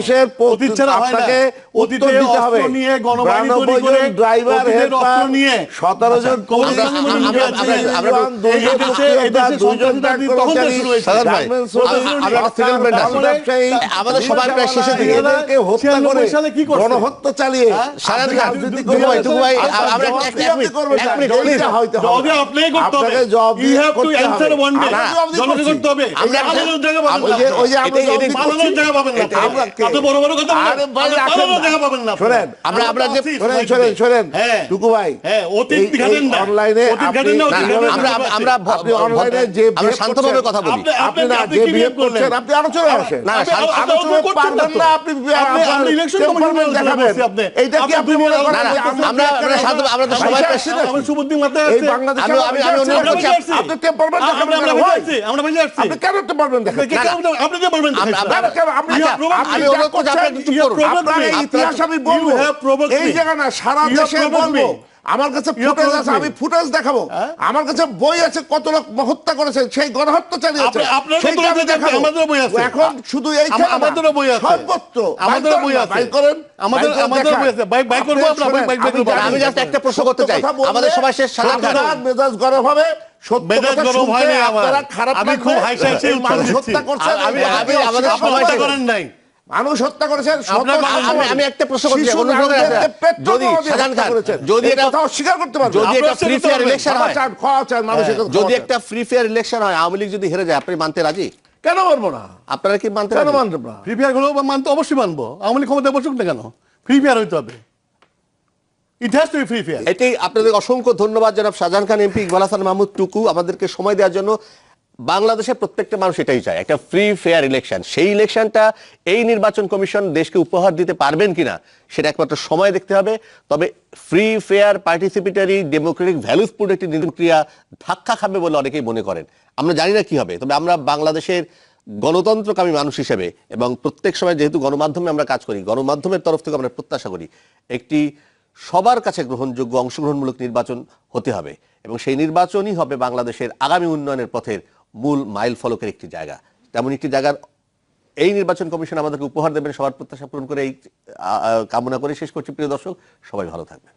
মানুষের আপনাকে উত্তর দিতে হবে। 92 জন ড্রাইভার হেল্পার নিয়ে 17 জন আমাদের সবার প্রায় শেষের দিকে হত্যা করে গণহত্যা চালিয়ে টুকু ভাই অনলাইনে শান্তভাবে কথা বলি, আপনি না যে বিহেভ করছেন আপনি আলোচনা আসেন না, আলোচনা পারবেন না, আপনি দেখাবেন এইটা কি আপনি মনে করেন আমরা আমরা তো সবাই আমি সুবুদ্দিন মাথায় আছে বাংলাদেশে আমি অনুরোধ করছি আপনি টেম্পারমেন্ট দেখাবেন না, আমরা বুঝে আসছি আপনি কেন টেম্পারমেন্ট দেখাবেন, আপনি যে বলবেন আপনি অনুরোধ করছি আপনার ইতিহাস আমি বলবো এই জায়গা না সারা দেশে বলবো। আমার কাছে ফুটেজ আছে, আমি ফুটেজ দেখাবো, আমার কাছে বই আছে কত লোক হত্যা করেছে, সেই গণহত্যা চালিয়েছে সেইটা আমি দেখাবো। এখন শুধু এই আমাদেরও বই আছে, সর্বত্র আমাদেরও বই আছে, বাইক করেন আমাদের বই আছে, বাইক করব আমরা বাইক করব। আমি জাস্ট একটা প্রশ্ন করতে চাই, আমাদের সবাই শেষ আপনার মেজাজ গরম হবে, সত্য কথা শুনতে আপনারা খারাপ লাগবে, আমি খুব হাসি মানুষ হত্যা করছেন, আমি আমাদের সবাই করেন নাই, মানুষ হত্যা করেছেন। আমি একটা প্রশ্ন করছি, যদি এটা অস্বীকার করতে পারবেন, যদি এটা ফ্রি ফেয়ার ইলেকশন হয়, যদি একটা ফ্রি ফেয়ার ইলেকশন হয়, আওয়ামী লীগ যদি হেরে যায়, আপনি মানতে রাজি? কেন মানবো না? আপনারা কি মানতে কেন রাজি? মানবো না? ফ্রি ফায়ার গুলো মানতে অবশ্যই মানবো, আওয়ামী লীগ ক্ষমতায় বসুক না কেন, ফ্রি ফায়ার হইতে হবে, it has to be free fire. এটাই আপনাদের অসংখ্য ধন্যবাদ জনাব শাহজাহান খান এমপি, ইকবাল হাসান মাহমুদ টুকু, আমাদেরকে সময় দেওয়ার জন্য। বাংলাদেশের প্রত্যেকটা মানুষ এটাই চায়, একটা ফ্রি ফেয়ার ইলেকশন। সেই ইলেকশনটা এই নির্বাচন কমিশন দেশকে উপহার দিতে পারবেন কিনা সেটা একমাত্র সময় দেখতে হবে। তবে ফ্রি ফেয়ার পার্টিসিপেটরি ডেমোক্রেটিক ভ্যালুসফুল একটি নির্বাচন প্রক্রিয়া ধাক্কা খাবে বলে অনেকেই মনে করেন। আমরা জানি না কি হবে, তবে আমরা বাংলাদেশের গণতন্ত্রকামী মানুষ হিসেবে এবং প্রত্যেক সময় যেহেতু গণমাধ্যমে আমরা কাজ করি, গণমাধ্যমের তরফ থেকে আমরা প্রত্যাশা করি একটি সবার কাছে গ্রহণযোগ্য অংশগ্রহণমূলক নির্বাচন হতে হবে, এবং সেই নির্বাচনই হবে বাংলাদেশের আগামী উন্নয়নের পথের মূল মাইল ফলকের একটি জায়গা। তেমন একটি জায়গার এই নির্বাচন কমিশন আমাদেরকে উপহার দেবেন, সবার প্রত্যাশা পূরণ করে এই কামনা করে শেষ করছি। প্রিয় দর্শক, সবাই ভালো থাকবেন।